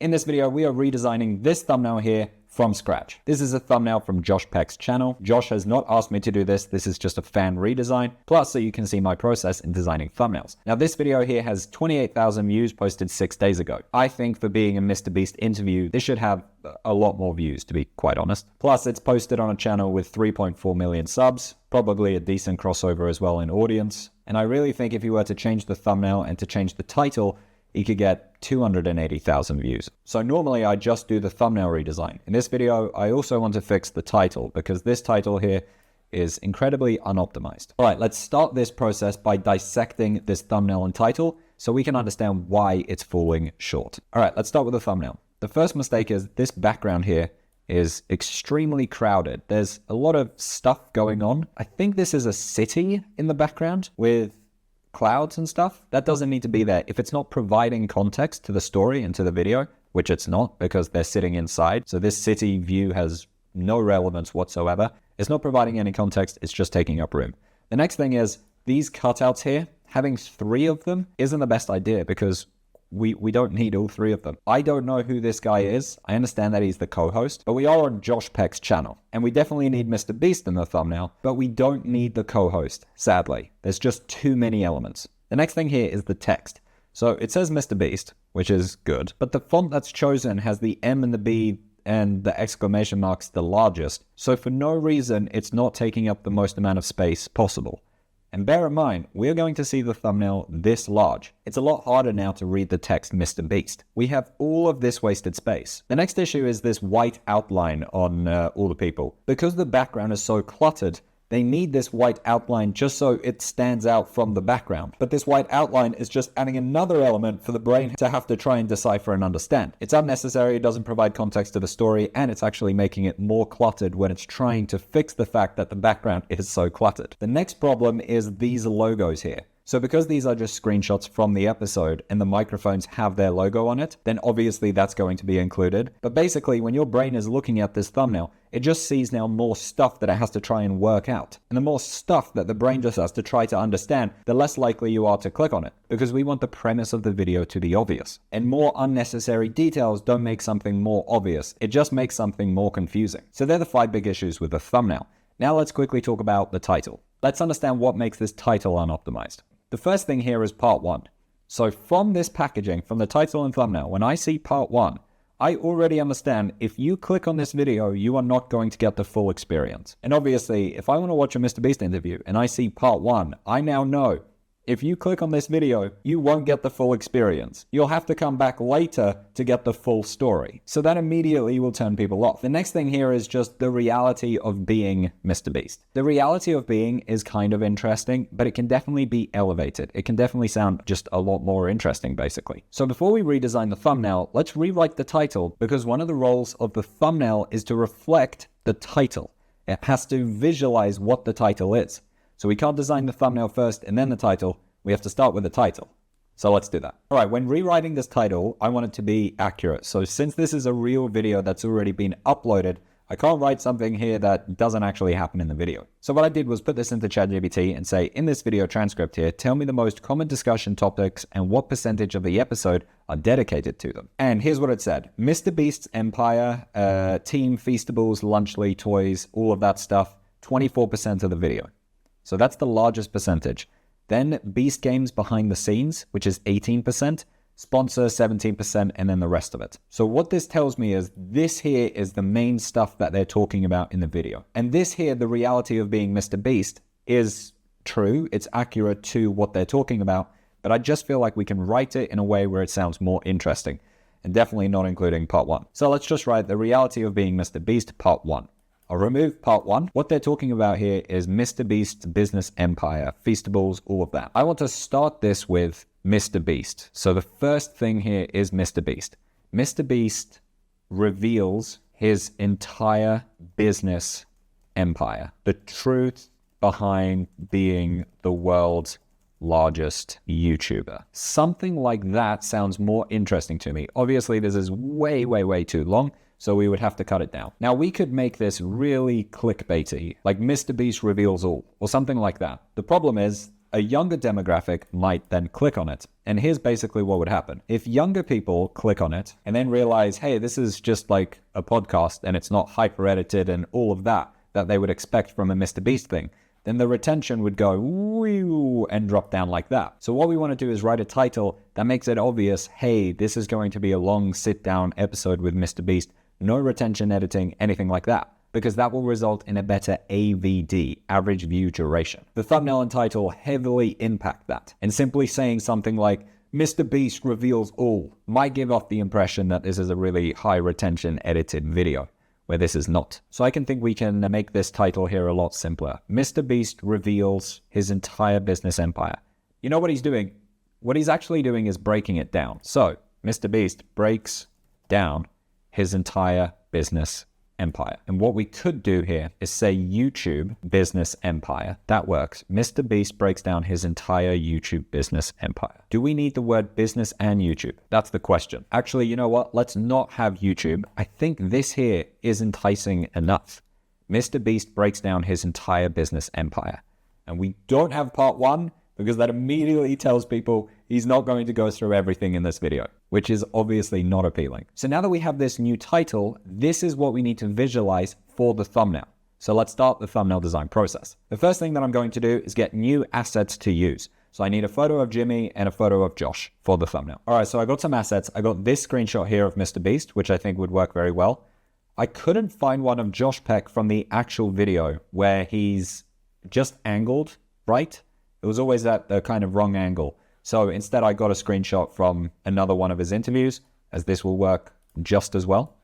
In this video, we are redesigning this thumbnail here from scratch. This is a thumbnail from Josh Peck's channel. Josh has not asked me to do this. This is just a fan redesign, plus so you can see my process in designing thumbnails. Now, this video here has 28,000 views posted 6 days ago. I think for being a MrBeast interview, this should have a lot more views, to be quite honest. Plus, it's posted on a channel with 3.4 million subs, probably a decent crossover as well in audience. And I really think if you were to change the thumbnail and to change the title, you could get 280,000 views. So normally I just do the thumbnail redesign. In this video, I also want to fix the title because this title here is incredibly unoptimized. All right, let's start this process by dissecting this thumbnail and title so we can understand why it's falling short. All right, let's start with the thumbnail. The first mistake is this background here is extremely crowded. There's a lot of stuff going on. I think this is a city in the background with clouds and stuff. That doesn't need to be there. If it's not providing context to the story and to the video, which it's not because they're sitting inside, so this city view has no relevance whatsoever. It's not providing any context, it's just taking up room. The next thing is these cutouts here, having 3 of them isn't the best idea because we don't need all 3 of them. I don't know who this guy is. I understand that he's the co-host, but we are on Josh Peck's channel. And we definitely need MrBeast in the thumbnail, but we don't need the co-host, sadly. There's just too many elements. The next thing here is the text. So it says MrBeast, which is good, but the font that's chosen has the M and the B and the exclamation marks the largest. So for no reason, it's not taking up the most amount of space possible. And bear in mind, we're going to see the thumbnail this large. It's a lot harder now to read the text MrBeast. We have all of this wasted space. The next issue is this white outline on all the people. Because the background is so cluttered, they need this white outline just so it stands out from the background. But this white outline is just adding another element for the brain to have to try and decipher and understand. It's unnecessary, it doesn't provide context to the story, and it's actually making it more cluttered when it's trying to fix the fact that the background is so cluttered. The next problem is these logos here. So because these are just screenshots from the episode and the microphones have their logo on it, then obviously that's going to be included. But basically, when your brain is looking at this thumbnail, it just sees now more stuff that it has to try and work out. And the more stuff that the brain just has to try to understand, the less likely you are to click on it, because we want the premise of the video to be obvious. And more unnecessary details don't make something more obvious. It just makes something more confusing. So they're the 5 big issues with the thumbnail. Now let's quickly talk about the title. Let's understand what makes this title unoptimized. The first thing here is part 1. So from this packaging, from the title and thumbnail, when I see part 1, I already understand if you click on this video, you are not going to get the full experience. And obviously, if I want to watch a MrBeast interview and I see part 1, I now know if you click on this video, you won't get the full experience. You'll have to come back later to get the full story. So that immediately will turn people off. The next thing here is just the reality of being MrBeast. The reality of being is kind of interesting, but it can definitely be elevated. It can definitely sound just a lot more interesting, basically. So before we redesign the thumbnail, let's rewrite the title because one of the roles of the thumbnail is to reflect the title. It has to visualize what the title is. So we can't design the thumbnail first and then the title. We have to start with the title. So let's do that. All right, when rewriting this title, I want it to be accurate. So since this is a real video that's already been uploaded, I can't write something here that doesn't actually happen in the video. So what I did was put this into ChatGPT and say, in this video transcript here, tell me the most common discussion topics and what percentage of the episode are dedicated to them. And here's what it said. MrBeast's Empire, Team Feastables, Lunchly, Toys, all of that stuff, 24% of the video. So that's the largest percentage. Then Beast Games behind the scenes, which is 18%, sponsor 17%, and then the rest of it. So what this tells me is this here is the main stuff that they're talking about in the video. And this here, the reality of being MrBeast, is true. It's accurate to what they're talking about, but I just feel like we can write it in a way where it sounds more interesting, and definitely not including part 1. So let's just write the reality of being MrBeast, part 1. I'll remove part 1. What they're talking about here is MrBeast's business empire, Feastables, all of that. I want to start this with MrBeast. So the first thing here is MrBeast. MrBeast reveals his entire business empire. The truth behind being the world's largest YouTuber. Something like that sounds more interesting to me. Obviously, this is way, way, way too long. So we would have to cut it down. Now we could make this really clickbaity, like MrBeast reveals all, or something like that. The problem is a younger demographic might then click on it. And here's basically what would happen. If younger people click on it and then realize, hey, this is just like a podcast and it's not hyper edited and all of that they would expect from a MrBeast thing, then the retention would go woo and drop down like that. So what we want to do is write a title that makes it obvious, hey, this is going to be a long sit down episode with MrBeast, no retention editing, anything like that, because that will result in a better AVD, average view duration. The thumbnail and title heavily impact that. And simply saying something like, MrBeast reveals all, might give off the impression that this is a really high retention edited video, where this is not. So I can think we can make this title here a lot simpler. MrBeast reveals his entire business empire. You know what he's doing? What he's actually doing is breaking it down. So MrBeast breaks down his entire business empire. And what we could do here is say YouTube business empire. That works. MrBeast breaks down his entire YouTube business empire. Do we need the word business and YouTube? That's the question. Actually, you know what? Let's not have YouTube. I think this here is enticing enough. MrBeast breaks down his entire business empire. And we don't have part 1 because that immediately tells people he's not going to go through everything in this video, which is obviously not appealing. So now that we have this new title, this is what we need to visualize for the thumbnail. So let's start the thumbnail design process. The first thing that I'm going to do is get new assets to use. So I need a photo of Jimmy and a photo of Josh for the thumbnail. All right, so I got some assets. I got this screenshot here of MrBeast, which I think would work very well. I couldn't find one of Josh Peck from the actual video where he's just angled, right? It was always at the kind of wrong angle. So instead I got a screenshot from another one of his interviews, as this will work just as well.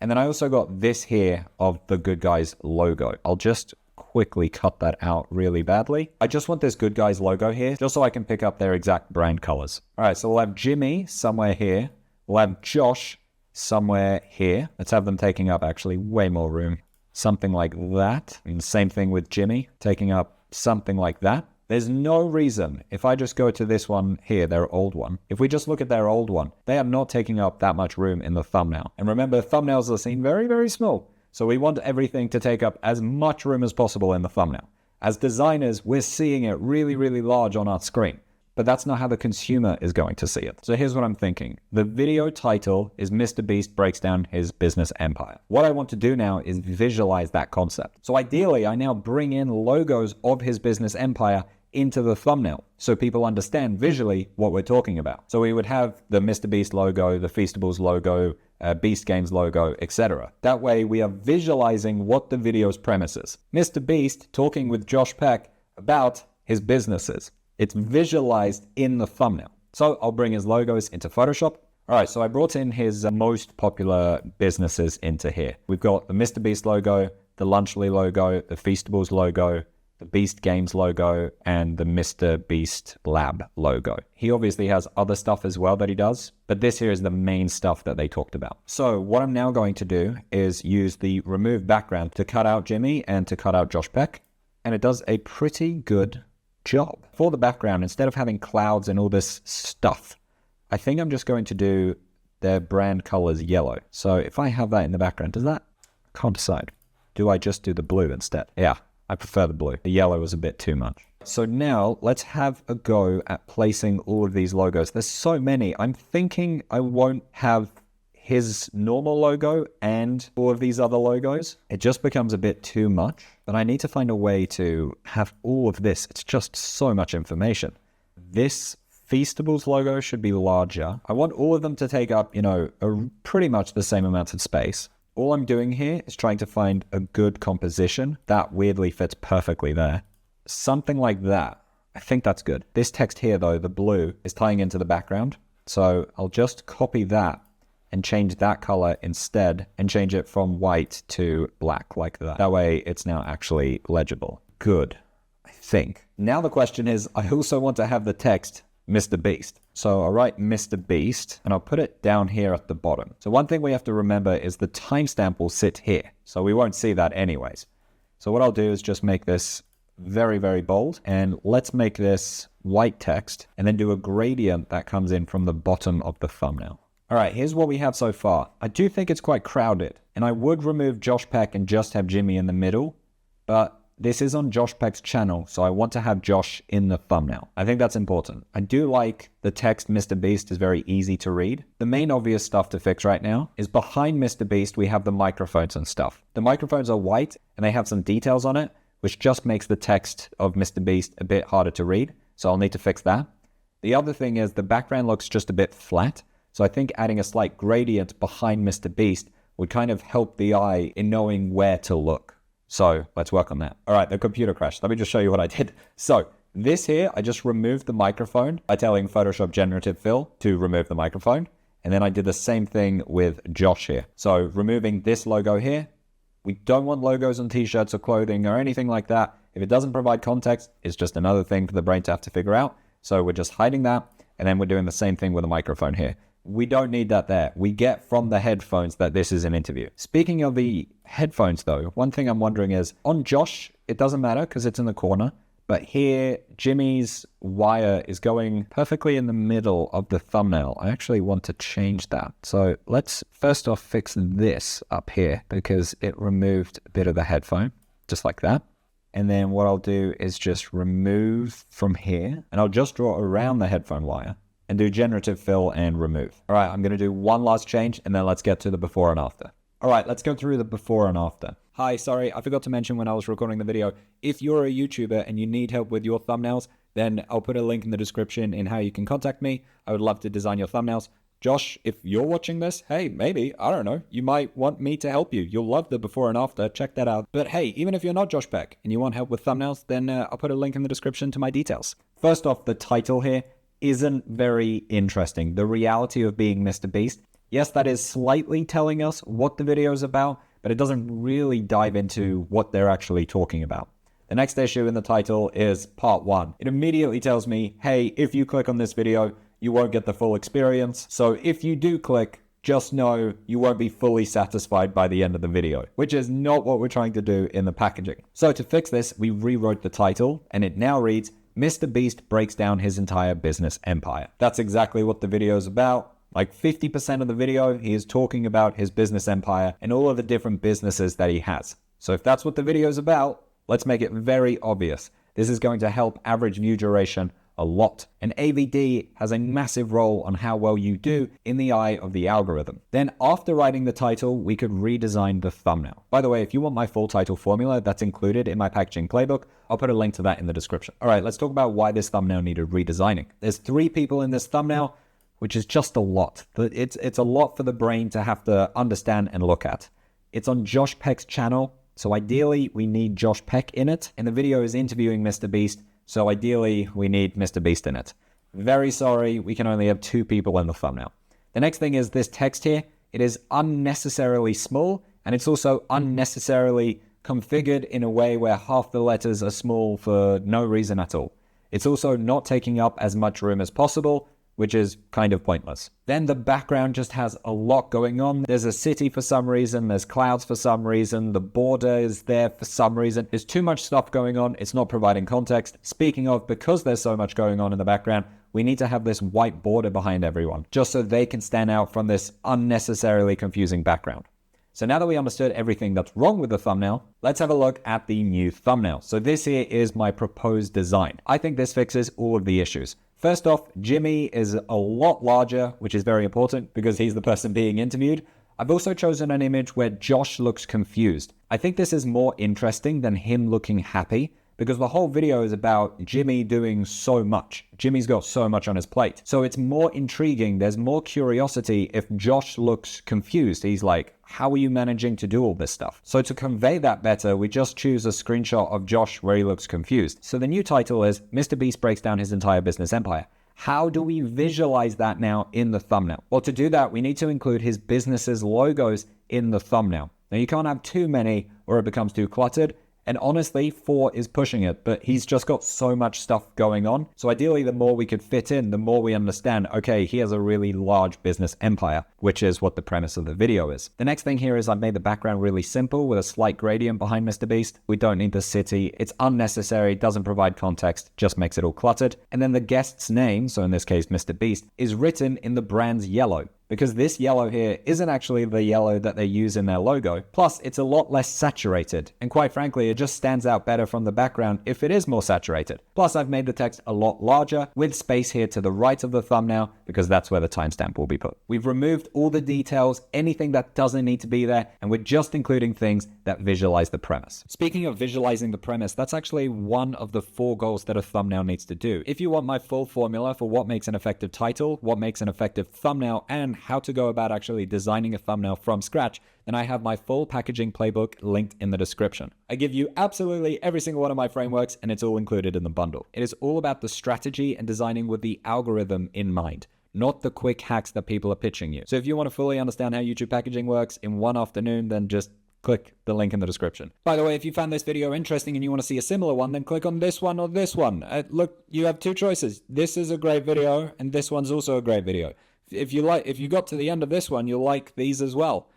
And then I also got this here of the Good Guys logo. I'll just quickly cut that out really badly. I just want this Good Guys logo here, just so I can pick up their exact brand colors. All right, so we'll have Jimmy somewhere here. We'll have Josh somewhere here. Let's have them taking up actually way more room. Something like that. And same thing with Jimmy, taking up something like that. There's no reason, if I just go to this one here, their old one, if we just look at their old one, they are not taking up that much room in the thumbnail. And remember, thumbnails are seen very, very small. So we want everything to take up as much room as possible in the thumbnail. As designers, we're seeing it really, really large on our screen. But that's not how the consumer is going to see it. So here's what I'm thinking. The video title is MrBeast breaks down his business empire. What I want to do now is visualize that concept. So ideally, I now bring in logos of his business empire into the thumbnail so people understand visually what we're talking about. So we would have the MrBeast logo, the Feastables logo, Beast Games logo, etc. That way we are visualizing what the video's premise is. MrBeast talking with Josh Peck about his businesses. It's visualized in the thumbnail. So I'll bring his logos into Photoshop. All right, so I brought in his most popular businesses into here. We've got the MrBeast logo, the Lunchly logo, the Feastables logo, the Beast Games logo, and the MrBeast Lab logo. He obviously has other stuff as well that he does, but this here is the main stuff that they talked about. So what I'm now going to do is use the remove background to cut out Jimmy and to cut out Josh Peck, and it does a pretty good job. For the background, instead of having clouds and all this stuff, I think I'm just going to do their brand colors yellow. So if I have that in the background, does that? I can't decide. Do I just do the blue instead? Yeah, I prefer the blue. The yellow is a bit too much. So now let's have a go at placing all of these logos. There's so many. I'm thinking I won't have his normal logo and all of these other logos. It just becomes a bit too much, but I need to find a way to have all of this. It's just so much information. This Feastables logo should be larger. I want all of them to take up, pretty much the same amount of space. All I'm doing here is trying to find a good composition that weirdly fits perfectly there. Something like that. I think that's good. This text here, though, the blue, is tying into the background. So I'll just copy that and change that color instead and change it from white to black like that. That way it's now actually legible. Good, I think. Now the question is, I also want to have the text MrBeast. So I'll write MrBeast and I'll put it down here at the bottom. So one thing we have to remember is the timestamp will sit here. So we won't see that anyways. So what I'll do is just make this very, very bold, and let's make this white text and then do a gradient that comes in from the bottom of the thumbnail. All right, here's what we have so far. I do think it's quite crowded, and I would remove Josh Peck and just have Jimmy in the middle, but this is on Josh Peck's channel, so I want to have Josh in the thumbnail. I think that's important. I do like the text Mr. Beast is very easy to read. The main obvious stuff to fix right now is behind Mr. Beast, we have the microphones and stuff. The microphones are white and they have some details on it, which just makes the text of Mr. Beast a bit harder to read. So I'll need to fix that. The other thing is the background looks just a bit flat. So I think adding a slight gradient behind Mr. Beast would kind of help the eye in knowing where to look. So let's work on that. All right, the computer crashed. Let me just show you what I did. So this here, I just removed the microphone by telling Photoshop Generative Fill to remove the microphone. And then I did the same thing with Josh here. So removing this logo here. We don't want logos on t-shirts or clothing or anything like that. If it doesn't provide context, it's just another thing for the brain to have to figure out. So we're just hiding that. And then we're doing the same thing with the microphone here. We don't need that there. We get from the headphones that this is an interview. Speaking of the headphones though, one thing I'm wondering is on Josh, it doesn't matter because it's in the corner. But here, Jimmy's wire is going perfectly in the middle of the thumbnail. I actually want to change that. So let's first off fix this up here because it removed a bit of the headphone, just like that. And then what I'll do is just remove from here and I'll just draw around the headphone wire and do generative fill and remove. All right, I'm gonna do one last change and then let's get to the before and after. All right, let's go through the before and after. Hi, sorry, I forgot to mention when I was recording the video, if you're a YouTuber and you need help with your thumbnails, then I'll put a link in the description in how you can contact me. I would love to design your thumbnails. Josh, if you're watching this, hey, maybe, I don't know, you might want me to help you. You'll love the before and after, check that out. But hey, even if you're not Josh Peck and you want help with thumbnails, then I'll put a link in the description to my details. First off, the title here isn't very interesting. The reality of being Mr. Beast. Yes, that is slightly telling us what the video is about, but it doesn't really dive into what they're actually talking about. The next issue in the title is part 1. It immediately tells me, hey, if you click on this video, you won't get the full experience. So if you do click, just know you won't be fully satisfied by the end of the video, which is not what we're trying to do in the packaging. So to fix this, we rewrote the title and it now reads, Mr. Beast breaks down his entire business empire. That's exactly what the video is about. Like 50% of the video, he is talking about his business empire and all of the different businesses that he has. So if that's what the video is about, let's make it very obvious. This is going to help average view duration a lot. And AVD has a massive role on how well you do in the eye of the algorithm. Then after writing the title, we could redesign the thumbnail. By the way, if you want my full title formula, that's included in my packaging playbook. I'll put a link to that in the description. All right, let's talk about why this thumbnail needed redesigning. There's 3 people in this thumbnail, which is just a lot. It's a lot for the brain to have to understand and look at. It's on Josh Peck's channel, so ideally we need Josh Peck in it, and the video is interviewing Mr. Beast, so ideally we need Mr. Beast in it. Very sorry, we can only have 2 people in the thumbnail. The next thing is this text here. It is unnecessarily small, and it's also unnecessarily configured in a way where half the letters are small for no reason at all. It's also not taking up as much room as possible, which is kind of pointless. Then the background just has a lot going on. There's a city for some reason, there's clouds for some reason, the border is there for some reason. There's too much stuff going on, it's not providing context. Speaking of, because there's so much going on in the background, we need to have this white border behind everyone, just so they can stand out from this unnecessarily confusing background. So now that we understood everything that's wrong with the thumbnail, let's have a look at the new thumbnail. So this here is my proposed design. I think this fixes all of the issues. First off, Jimmy is a lot larger, which is very important because he's the person being interviewed. I've also chosen an image where Josh looks confused. I think this is more interesting than him looking happy because the whole video is about Jimmy doing so much. Jimmy's got so much on his plate. So it's more intriguing. There's more curiosity if Josh looks confused. He's like, how are you managing to do all this stuff? So to convey that better, we just choose a screenshot of Josh where he looks confused. So the new title is Mr. Beast breaks down his entire business empire. How do we visualize that now in the thumbnail? Well, to do that, we need to include his business's logos in the thumbnail. Now you can't have too many or it becomes too cluttered. And honestly, 4 is pushing it, but he's just got so much stuff going on. So ideally, the more we could fit in, the more we understand, okay, he has a really large business empire, which is what the premise of the video is. The next thing here is I've made the background really simple with a slight gradient behind Mr. Beast. We don't need the city. It's unnecessary, doesn't provide context, just makes it all cluttered. And then the guest's name, so in this case, Mr. Beast, is written in the brand's yellow. because this yellow here isn't actually the yellow that they use in their logo. Plus, it's a lot less saturated, and quite frankly, it just stands out better from the background if it is more saturated. Plus, I've made the text a lot larger with space here to the right of the thumbnail because that's where the timestamp will be put. We've removed all the details, anything that doesn't need to be there, and we're just including things that visualize the premise. Speaking of visualizing the premise, that's actually one of the 4 goals that a thumbnail needs to do. If you want my full formula for what makes an effective title, what makes an effective thumbnail, and how to go about actually designing a thumbnail from scratch, then I have my full packaging playbook linked in the description. I give you absolutely every single one of my frameworks, and it's all included in the bundle. It is all about the strategy and designing with the algorithm in mind, not the quick hacks that people are pitching you. So if you want to fully understand how YouTube packaging works in one afternoon, then just click the link in the description. By the way, if you found this video interesting and you want to see a similar one, then click on this one or this one. Look, you have 2 choices. This is a great video, and this one's also a great video. If you got to the end of this one, you'll like these as well.